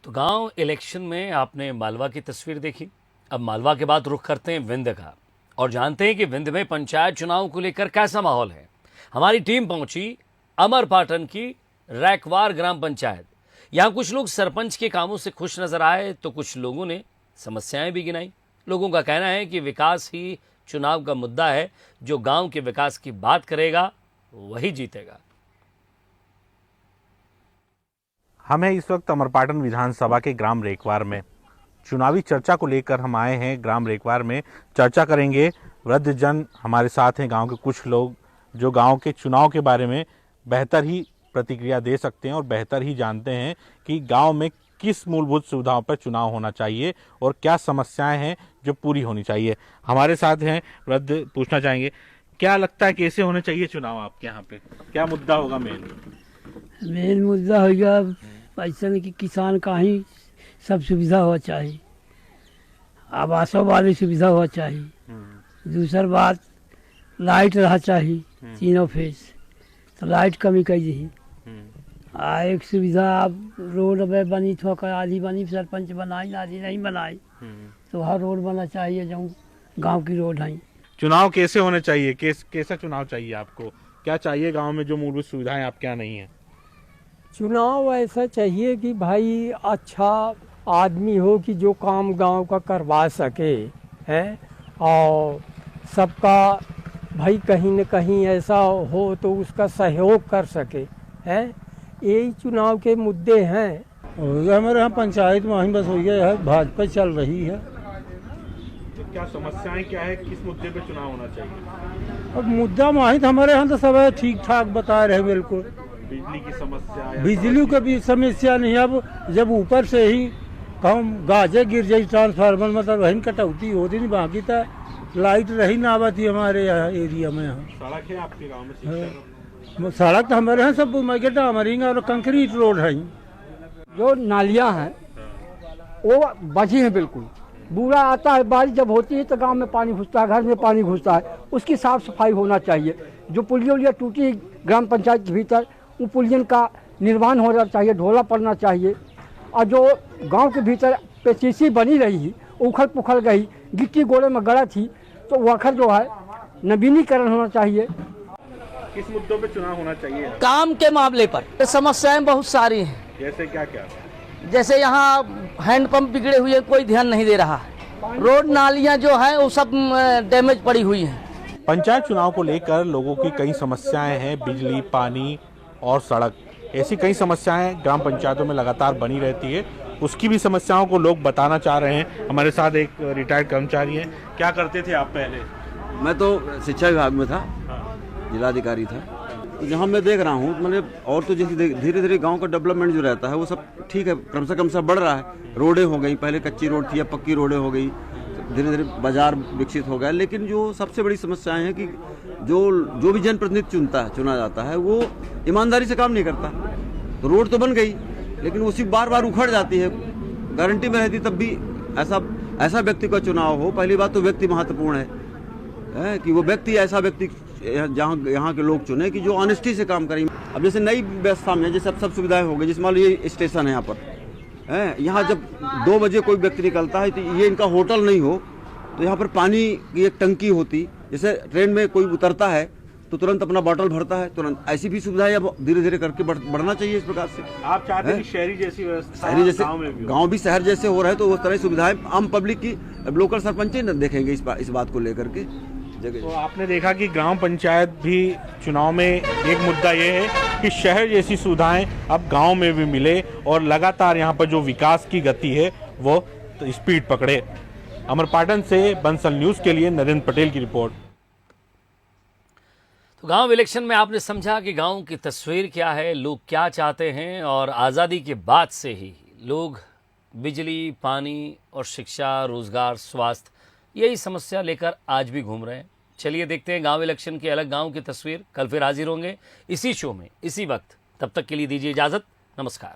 तो गांव इलेक्शन में आपने मालवा की तस्वीर देखी। अब मालवा के बाद रुख करते हैं विंध्य का और जानते हैं कि विंध्य में पंचायत चुनाव को लेकर कैसा माहौल है। हमारी टीम पहुंची अमरपाटन की रैकवार ग्राम पंचायत। यहां कुछ लोग सरपंच के कामों से खुश नजर आए तो कुछ लोगों ने समस्याएं भी गिनाई। लोगों का कहना है कि विकास ही चुनाव का मुद्दा है, जो गांव के विकास की बात करेगा वही जीतेगा। हम हैं इस वक्त अमरपाटन विधानसभा के ग्राम रेकवार में। चुनावी चर्चा को लेकर हम आए हैं ग्राम रेकवार में। चर्चा करेंगे, वृद्ध जन हमारे साथ हैं, गांव के कुछ लोग जो गांव के चुनाव के बारे में बेहतर ही प्रतिक्रिया दे सकते हैं और बेहतर ही जानते हैं कि गांव में किस मूलभूत सुविधाओं पर चुनाव होना चाहिए और क्या समस्याएं हैं जो पूरी होनी चाहिए। हमारे साथ हैं वृद्ध, पूछना चाहेंगे क्या लगता है कैसे होने चाहिए चुनाव आपके यहाँ पे, क्या मुद्दा होगा? मेन मुद्दा होगा ऐसा नहीं कि किसान का ही सब सुविधा होना चाहिए, आवासों वाली सुविधा होना चाहिए। दूसर बात लाइट रहा चाहिए तीनों फेस, तो लाइट कमी कर दी। एक सुविधा अब रोड में बनी तो आधी बनी, सरपंच बनाई आधी नहीं बनाई, तो हर रोड बना चाहिए जो गांव की रोड है। चुनाव कैसे होने चाहिए, कैसा चुनाव चाहिए आपको? क्या चाहिए गांव में जो मूलभूत सुविधाएं आपके यहाँ नहीं है? चुनाव ऐसा चाहिए कि भाई अच्छा आदमी हो कि जो काम गांव का करवा सके है, और सबका भाई कहीं न कहीं ऐसा हो तो उसका सहयोग कर सके है। यही चुनाव के मुद्दे हैं। हमारे यहाँ पंचायत में वहीं बस हो गया है, भाजपा चल रही है। तो क्या समस्याएं क्या है, किस मुद्दे पे चुनाव होना चाहिए? अब मुद्दा वहीं हमारे यहाँ तो सब ठीक ठाक बता रहे बिल्कुल। बिजली की समस्या, बिजली का भी समस्या नहीं। अब जब ऊपर से ही कम गाजे गिर जाए ट्रांसफार्मर, मतलब वहीं कटौती होती नहीं, बाकी तो लाइट रही ना आती हमारे यहाँ एरिया में। यहाँ सड़क है आपके गाँव में? सड़क तो हमारे यहाँ सब मगेटा हमारी और कंक्रीट रोड है। जो नालियाँ हैं वो बची हैं बिल्कुल। बूढ़ा आता है, बारिश जब होती है तो गांव में पानी घुसता है, घर में पानी घुसता है, उसकी साफ सफाई होना चाहिए। जो पुलिया उलिया टूटी ग्राम पंचायत के भीतर, वो पुलियन का निर्माण होना चाहिए, ढोला पड़ना चाहिए। और जो गांव के भीतर पेचीसी बनी रही, उखड़ पुखड़ गई, गिट्टी गोड़े में गड़ा थी, तो वखर जो है नवीनीकरण होना चाहिए। किस मुद्दों पे चुनाव होना चाहिए? काम के मामले पर समस्याएं बहुत सारी हैं। जैसे क्या क्या? जैसे यहाँ हैंडपंप बिगड़े हुए, कोई ध्यान नहीं दे रहा। रोड नालियाँ जो है वो सब डैमेज पड़ी हुई हैं। पंचायत चुनाव को लेकर लोगों की कई समस्याएं हैं, बिजली, पानी और सड़क, ऐसी कई समस्याएं ग्राम पंचायतों में लगातार बनी रहती है। उसकी भी समस्याओं को लोग बताना चाह रहे हैं। हमारे साथ एक रिटायर्ड कर्मचारी हैं। क्या करते थे आप पहले? मैं तो शिक्षा विभाग में था, जिलाधिकारी था। तो जहाँ मैं देख रहा हूँ, मतलब और तो जैसे धीरे धीरे गांव का डेवलपमेंट जो रहता है वो सब ठीक है, कम से बढ़ रहा है। रोडें हो गई, पहले कच्ची रोड थी, अब पक्की रोडें हो गई, धीरे धीरे बाजार विकसित हो गया। लेकिन जो सबसे बड़ी समस्याएं हैं कि जो भी जनप्रतिनिधि चुना जाता है वो ईमानदारी से काम नहीं करता। तो रोड तो बन गई लेकिन उसी बार बार उखड़ जाती है, गारंटी में रहती। तब भी ऐसा व्यक्ति का चुनाव हो। पहली बात तो व्यक्ति महत्वपूर्ण है कि वो व्यक्ति ऐसा व्यक्ति यहाँ के लोग चुने कि जो ऑनेस्टी से काम करें। अब जैसे नई व्यवस्था में जैसे सब सुविधाएं हो गई, जिस मान लो ये स्टेशन है यहाँ पर, यहाँ जब 2 बजे कोई व्यक्ति निकलता है तो ये इनका होटल नहीं हो तो यहाँ पर पानी की एक टंकी होती, जैसे ट्रेन में कोई उतरता है तो तुरंत अपना बोतल भरता है तुरंत। ऐसी भी सुविधाएं अब धीरे धीरे करके बढ़ना चाहिए इस प्रकार से। आप चाहते हैं कि शहरी जैसी व्यवस्था, शहरी जैसे गांव भी शहर जैसे हो रहे हैं, तो उस तरह सुविधाएं आम पब्लिक की लोकल सरपंच ही देखेंगे इस बात को लेकर के जगह। तो आपने देखा कि ग्राम पंचायत भी चुनाव में एक मुद्दा ये है कि शहर जैसी सुविधाएं अब गांव में भी मिले और लगातार यहाँ पर जो विकास की गति है वो तो स्पीड पकड़े। अमरपाटन से बंसल न्यूज़ के लिए नरेंद्र पटेल की रिपोर्ट। तो गांव इलेक्शन में आपने समझा कि गांव की तस्वीर क्या है, लोग क्या चाहते हैं, और आज़ादी के बाद से ही लोग बिजली, पानी और शिक्षा, रोजगार, स्वास्थ्य, यही समस्या लेकर आज भी घूम रहे हैं। चलिए देखते हैं गांव इलेक्शन की अलग गांव की तस्वीर। कल फिर हाजिर होंगे इसी शो में इसी वक्त। तब तक के लिए दीजिए इजाज़त। नमस्कार।